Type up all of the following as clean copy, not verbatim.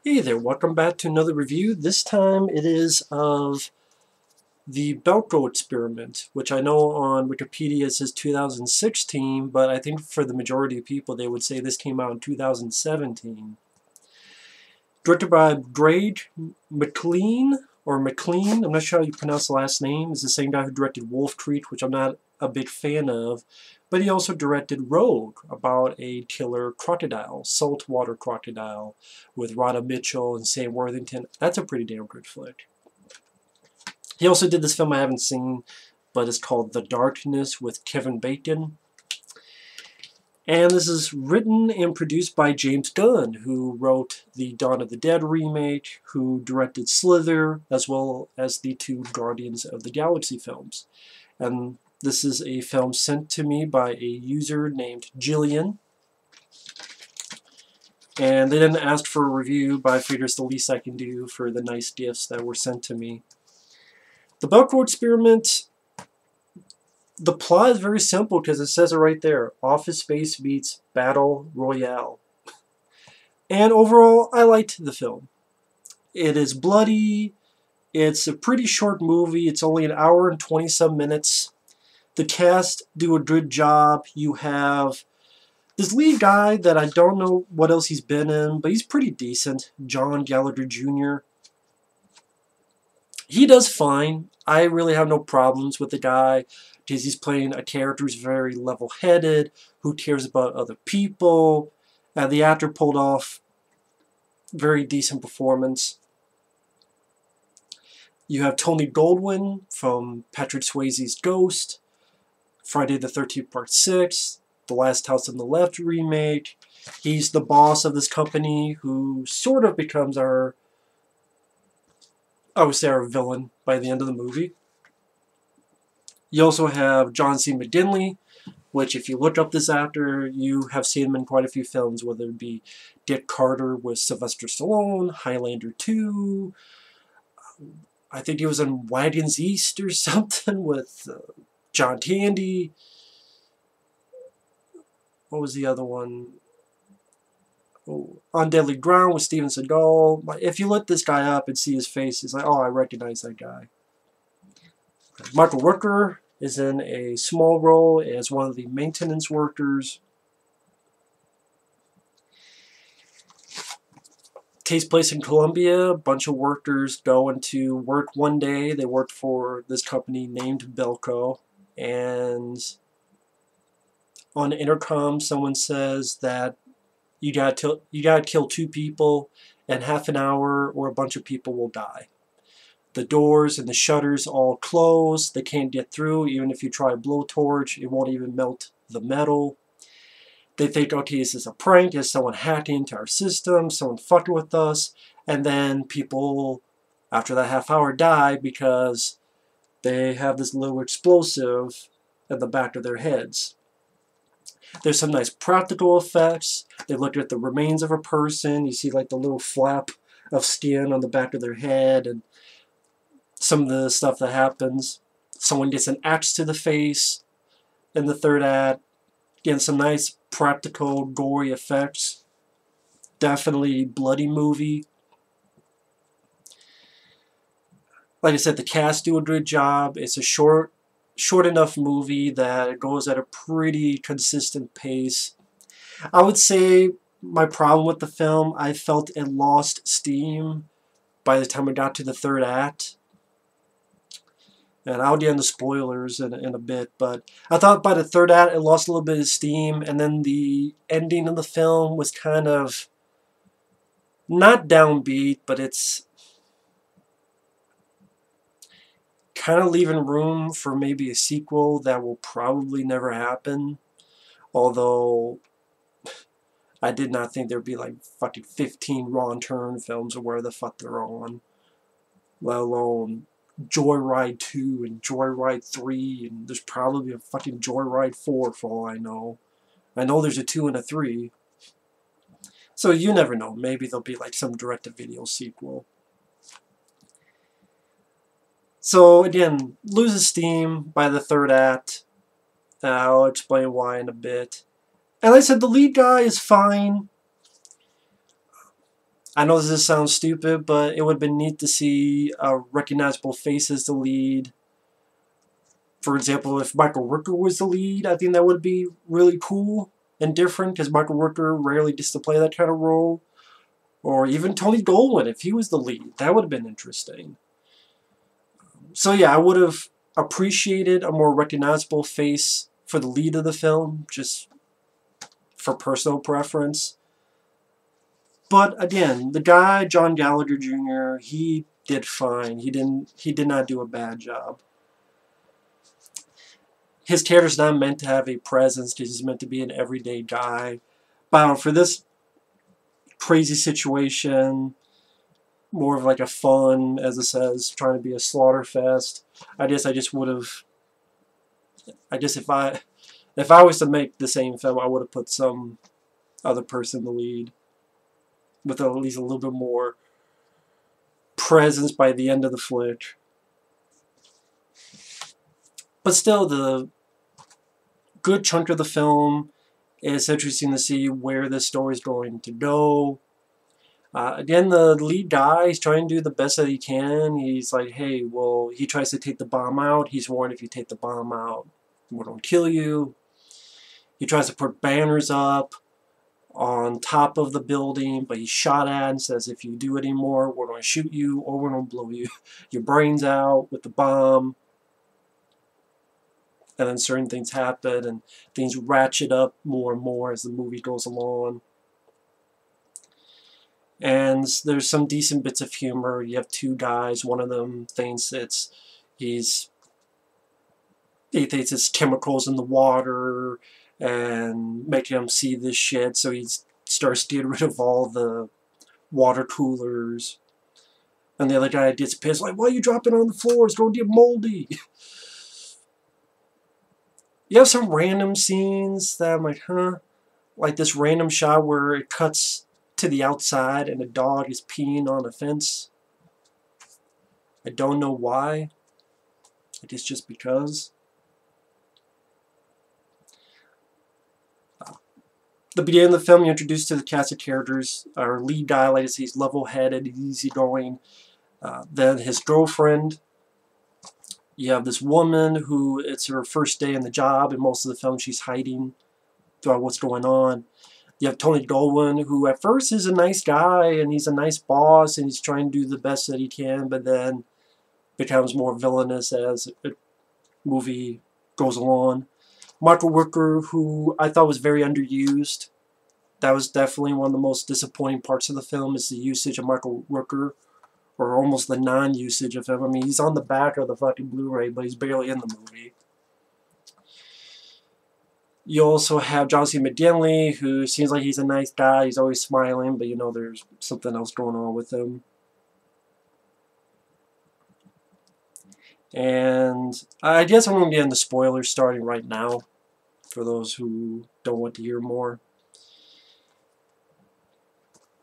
Hey there, welcome back to another review. This time it is of the Belko Experiment, which I know on Wikipedia it says 2016, but I think for the majority of people they would say this came out in 2017. Directed by Greg McLean, or McLean, I'm not sure how you pronounce the last name. It's the same guy who directed Wolf Creek, which I'm not a big fan of, but he also directed Rogue, about a killer crocodile, saltwater crocodile, with Rhoda Mitchell and Sam Worthington. That's a pretty damn good flick. He also did this film I haven't seen, but it's called The Darkness with Kevin Bacon. And this is written and produced by James Gunn, who wrote the Dawn of the Dead remake, who directed Slither, as well as the two Guardians of the Galaxy films. And this is a film sent to me by a user named Jillian. And they didn't ask for a review, but I figured it's the least I can do for the nice gifts that were sent to me. The Belko Experiment, the plot is very simple because it says it right there. Office Space meets Battle Royale. And overall, I liked the film. It is bloody. It's a pretty short movie. It's only an hour and 20-some minutes. The cast do a good job. You have this lead guy that I don't know what else he's been in, but he's pretty decent. John Gallagher Jr. He does fine. I really have no problems with the guy because he's playing a character who's very level-headed, who cares about other people, and the actor pulled off very decent performance. You have Tony Goldwyn from Patrick Swayze's Ghost, Friday the 13th Part 6, The Last House on the Left remake. He's the boss of this company who sort of becomes our, I would say, our villain by the end of the movie. You also have John C. McGinley, which if you look up this actor, you have seen him in quite a few films, whether it be Dick Carter with Sylvester Stallone, Highlander 2, I think he was in Wagons East or something with John Candy. What was the other one? Oh, On Deadly Ground with Steven Seagal. If you look this guy up and see his face, it's like, oh, I recognize that guy. Michael Rooker is in a small role as one of the maintenance workers. Takes place in Colombia. A bunch of workers go into work one day. They work for this company named Belko, and on the intercom someone says that you gotta kill 2 people in half an hour or a bunch of people will die. The doors and the shutters all close. They can't get through. Even if you try a blowtorch, it won't even melt the metal. They think, okay, this is a prank. Is someone hacking into our system? Someone fucking with us? And then people, after that half hour, die because they have this little explosive at the back of their heads. There's some nice practical effects. They look at the remains of a person. You see like the little flap of skin on the back of their head and some of the stuff that happens. Someone gets an axe to the face in the third act. Again, some nice practical, gory effects. Definitely bloody movie. Like I said, the cast do a good job. It's a short enough movie that it goes at a pretty consistent pace. I would say my problem with the film, I felt it lost steam by the time I got to the third act. And I'll get into spoilers in a bit, but I thought by the third act it lost a little bit of steam, and then the ending of the film was kind of not downbeat, but it's kind of leaving room for maybe a sequel that will probably never happen. Although I did not think there'd be like fucking 15 Wrong Turn films or where the fuck they're on, let alone Joyride 2 and Joyride 3, and there's probably a fucking Joyride 4 for all I know. I know there's a 2 and a 3. So you never know. Maybe there'll be like some direct-to-video sequel. So again, loses steam by the third act. I'll explain why in a bit. And like I said, the lead guy is fine. I know this sounds stupid, but it would have been neat to see a recognizable face as the lead. For example, if Michael Rooker was the lead, I think that would be really cool and different, because Michael Rooker rarely gets to play that kind of role. Or even Tony Goldwyn, if he was the lead. That would have been interesting. So yeah, I would have appreciated a more recognizable face for the lead of the film, just for personal preference. But again, the guy, John Gallagher Jr., he did fine. He did not do a bad job. His character's not meant to have a presence, because he's meant to be an everyday guy. But for this crazy situation, more of like a fun, as it says, trying to be a slaughter fest. I just would have. If I was to make the same film, I would have put some other person in the lead, with at least a little bit more presence by the end of the flick. But still, the good chunk of the film is interesting to see where this story is going to go. Again, the lead guy is trying to do the best that he can. He's like, hey, well, he tries to take the bomb out. He's warned, if you take the bomb out, we're going to kill you. He tries to put banners up on top of the building, but he's shot at and says, if you do it anymore, we're going to shoot you, or we're going to blow your brains out with the bomb. And then certain things happen, and things ratchet up more and more as the movie goes along. And there's some decent bits of humor. You have two guys. One of them thinks he thinks it's chemicals in the water and making him see this shit. So he starts getting rid of all the water coolers. And the other guy gets pissed, like, why are you dropping on the floor? It's going to get moldy. You have some random scenes that I'm like, huh? Like this random shot where it cuts to the outside and a dog is peeing on a fence. I don't know why. I guess just because. The beginning of the film, you're introduced to the cast of characters. Our lead guy, like I say, he's level-headed, easygoing. Then his girlfriend. You have this woman who it's her first day in the job, and most of the film she's hiding throughout what's going on. You have Tony Goldwyn, who at first is a nice guy, and he's a nice boss, and he's trying to do the best that he can, but then becomes more villainous as the movie goes along. Michael Rooker, who I thought was very underused. That was definitely one of the most disappointing parts of the film, is the usage of Michael Rooker, or almost the non-usage of him. I mean, he's on the back of the fucking Blu-ray, but he's barely in the movie. You also have John C. McGinley, who seems like he's a nice guy. He's always smiling, but you know there's something else going on with him. And I guess I'm going to get into spoilers starting right now, for those who don't want to hear more.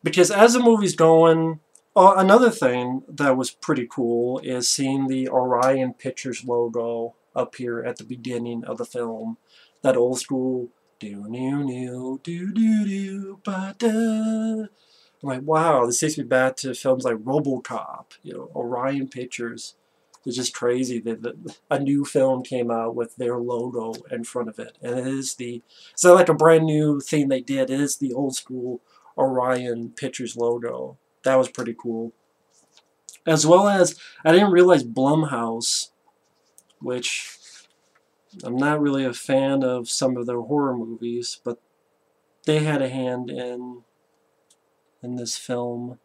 Because as the movie's going, another thing that was pretty cool is seeing the Orion Pictures logo up here at the beginning of the film. That old school do-do-do-do-do-do-ba-da. I'm like, wow, this takes me back to films like RoboCop, you know, Orion Pictures. It's just crazy that a new film came out with their logo in front of it. And it's not like a brand new thing they did. It is the old school Orion Pictures logo. That was pretty cool. As well as, I didn't realize Blumhouse, which I'm not really a fan of some of their horror movies, but they had a hand in this film.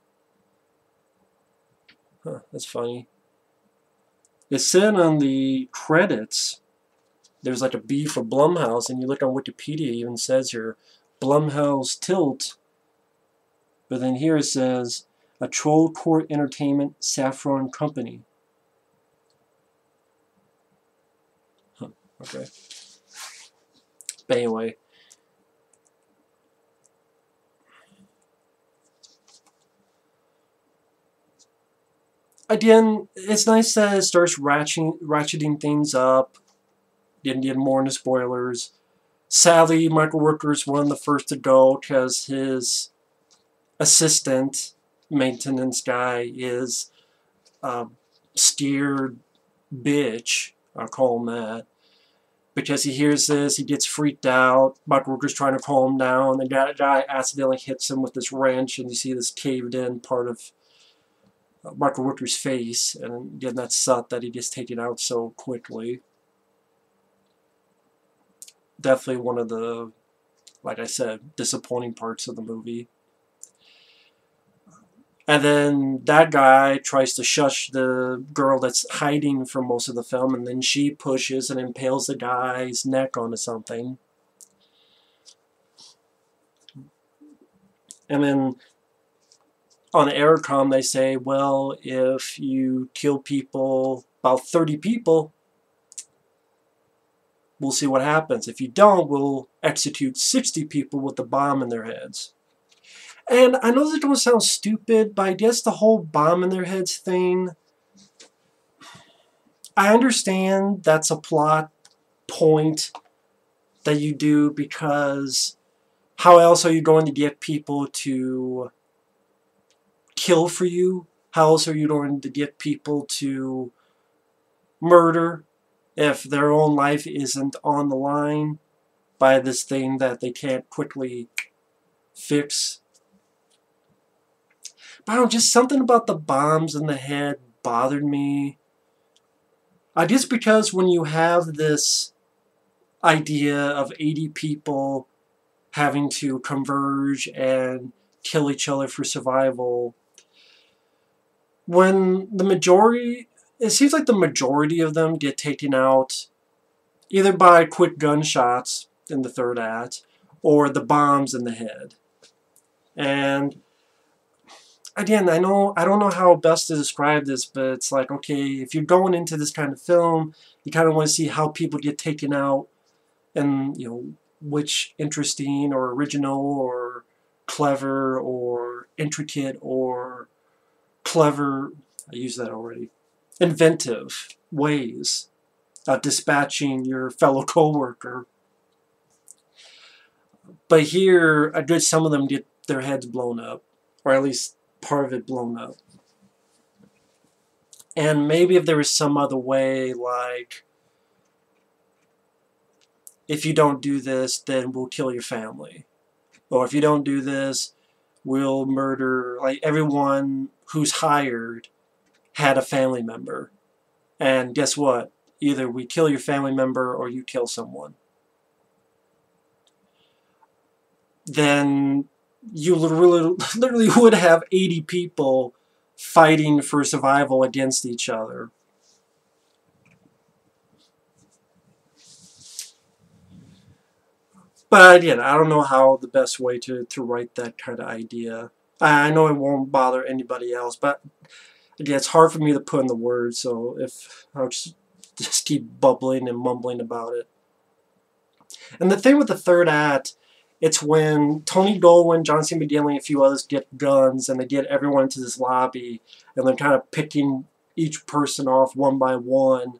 Huh, that's funny. It said on the credits, there's like a B for Blumhouse, and you look on Wikipedia, it even says here, Blumhouse Tilt. But then here it says, a Troll Court Entertainment Saffron Company. Huh, okay. But anyway. Again, it's nice that it starts ratcheting things up. Didn't get more into spoilers. Sadly, Michael Rooker's one of the first to go because his assistant maintenance guy is a steered bitch, I'll call him that, because he hears this, he gets freaked out. Mark Ruger's trying to calm him down. The guy accidentally hits him with this wrench, and you see this caved-in part of Mark Ruger's face, and again, that sucked that he gets taken out so quickly. Definitely one of the, like I said, disappointing parts of the movie. And then that guy tries to shush the girl that's hiding for most of the film, and then she pushes and impales the guy's neck onto something. And then on Aircom they say, well, if you kill people, about 30 people, we'll see what happens. If you don't, we'll execute 60 people with the bomb in their heads. And I know this is going to sound stupid, but I guess the whole bomb in their heads thing, I understand that's a plot point that you do, because how else are you going to get people to kill for you? How else are you going to get people to murder if their own life isn't on the line by this thing that they can't quickly fix? But I don't know, just something about the bombs in the head bothered me. I guess because when you have this idea of 80 people having to converge and kill each other for survival, when the majority, it seems like the majority of them get taken out either by quick gunshots in the third act or the bombs in the head. And again, I don't know how best to describe this, but it's like, okay, if you're going into this kind of film, you kind of want to see how people get taken out, and, you know, which interesting or original or clever or intricate or clever, I used that already, inventive ways of dispatching your fellow co-worker. But here, a good some of them get their heads blown up, or at least part of it blown up. And maybe if there was some other way, like, if you don't do this, then we'll kill your family. Or if you don't do this, we'll murder, like, everyone who's hired had a family member. And guess what? Either we kill your family member or you kill someone. Then you literally would have 80 people fighting for survival against each other. But again, I don't know how the best way to write that kind of idea. I know it won't bother anybody else, but again, it's hard for me to put in the words, so if I'll just keep bubbling and mumbling about it. And the thing with the third act, it's when Tony Goldwyn, John C. McGinley, and a few others get guns, and they get everyone into this lobby, and they're kind of picking each person off one by one.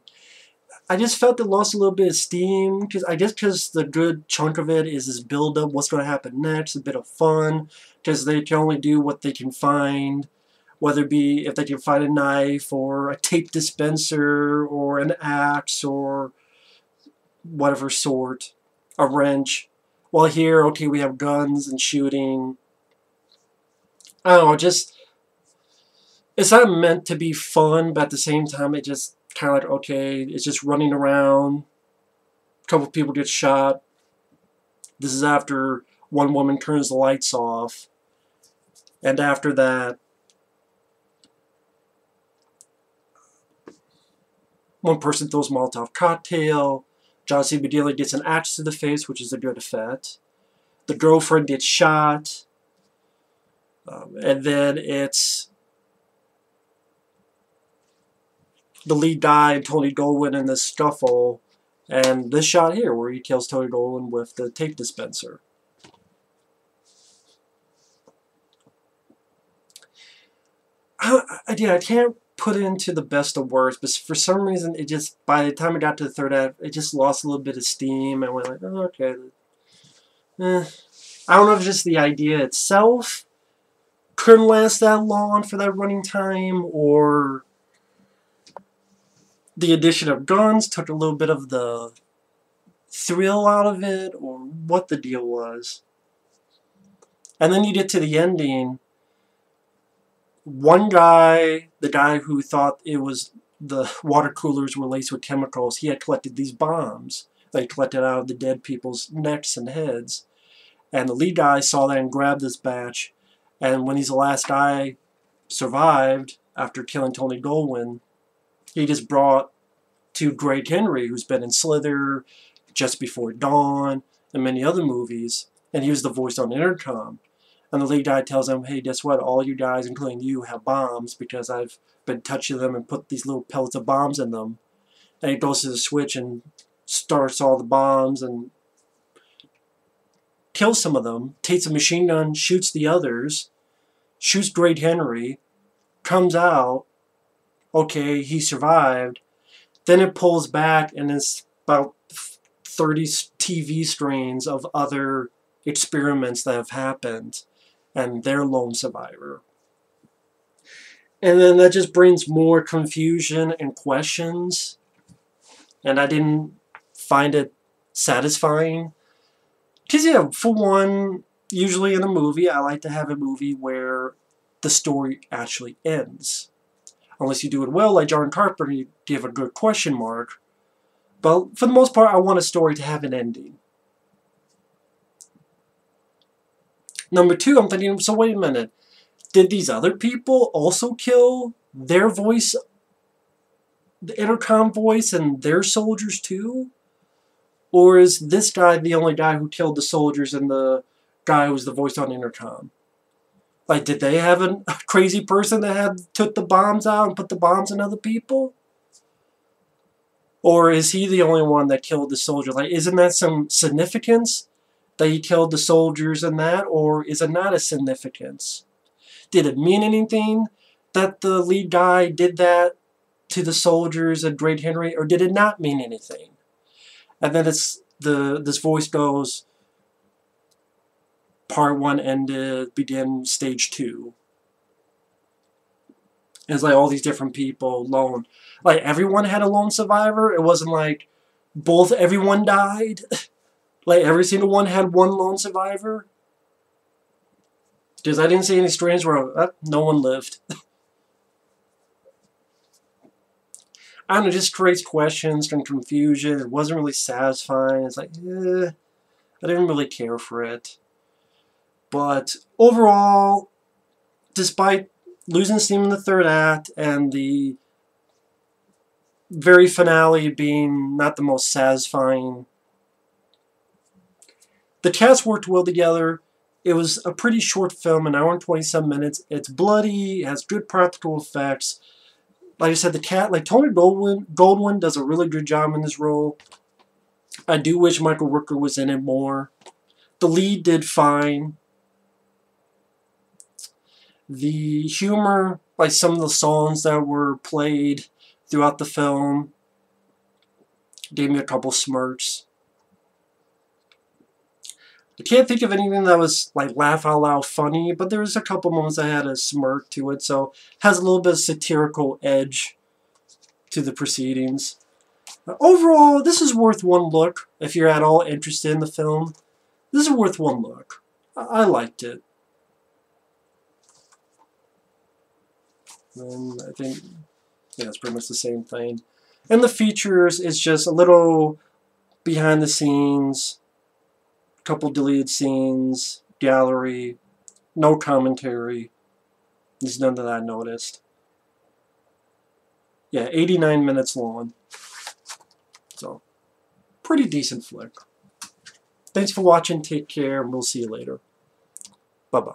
I just felt it lost a little bit of steam, because I guess because the good chunk of it is this build-up, what's going to happen next, a bit of fun, because they can only do what they can find, whether it be if they can find a knife, or a tape dispenser, or an axe, or whatever sort, a wrench. Well, here, okay, we have guns and shooting. I don't know, just, it's not meant to be fun, but at the same time, it just kind of like, okay, it's just running around. A couple people get shot. This is after one woman turns the lights off. And after that, one person throws a Molotov cocktail. John C. McGinley gets an axe to the face, which is a good effect. The girlfriend gets shot. And then it's the lead guy and Tony Goldwyn in this scuffle. And this shot here, where he kills Tony Goldwyn with the tape dispenser. I can't put it into the best of words, but for some reason, it just, by the time I got to the third act, it just lost a little bit of steam. I went like, oh, okay. I don't know if it's just the idea itself couldn't last that long for that running time, or the addition of guns took a little bit of the thrill out of it, or what the deal was. And then you get to the ending. One guy, the guy who thought it was the water coolers were laced with chemicals, he had collected these bombs that he collected out of the dead people's necks and heads. And the lead guy saw that and grabbed this batch. And when he's the last guy survived after killing Tony Goldwyn, he just brought to Greg Henry, who's been in Slither, Just Before Dawn, and many other movies, and he was the voice on the intercom. And the lead guy tells him, hey, guess what? All you guys, including you, have bombs because I've been touching them and put these little pellets of bombs in them. And he goes to the switch and starts all the bombs and kills some of them, takes a machine gun, shoots the others, shoots Greg Henry, comes out, okay, he survived. Then it pulls back and it's about 30 TV strains of other experiments that have happened, and they're lone survivor. And then that just brings more confusion and questions, and I didn't find it satisfying. Because, yeah, for one, usually in a movie, I like to have a movie where the story actually ends. Unless you do it well, like John Carpenter, you give a good question mark. But for the most part, I want a story to have an ending. Number two, I'm thinking, so wait a minute. Did these other people also kill their voice, the intercom voice, and their soldiers too? Or is this guy the only guy who killed the soldiers and the guy who was the voice on the intercom? Like, did they have a crazy person that took the bombs out and put the bombs in other people? Or is he the only one that killed the soldier? Like, isn't that some significance that he killed the soldiers and that? Or is it not a significance? Did it mean anything that the lead guy did that to the soldiers and Greg Henry? Or did it not mean anything? And then this voice goes, part one ended, begin stage two. It's like all these different people, lone. Like, everyone had a lone survivor. It wasn't like everyone died. Like, every single one had one lone survivor. Because I didn't see any strands where no one lived. I don't know, it just creates questions and confusion. It wasn't really satisfying. It's like, I didn't really care for it. But overall, despite losing steam in the third act and the very finale being not the most satisfying, the cast worked well together. It was a pretty short film, an hour and 27 minutes. It's bloody, it has good practical effects. Like I said, Tony Goldwyn does a really good job in this role. I do wish Michael Rooker was in it more. The lead did fine. The humor, like some of the songs that were played throughout the film, gave me a couple smirks. I can't think of anything that was like laugh out loud funny, but there was a couple moments that had a smirk to it, so it has a little bit of satirical edge to the proceedings. Overall, this is worth one look if you're at all interested in the film. This is worth one look. I liked it. And I think, yeah, it's pretty much the same thing. And the features is just a little behind the scenes, couple deleted scenes, gallery, no commentary. There's none that I noticed. Yeah, 89 minutes long. So, pretty decent flick. Thanks for watching, take care, and we'll see you later. Bye-bye.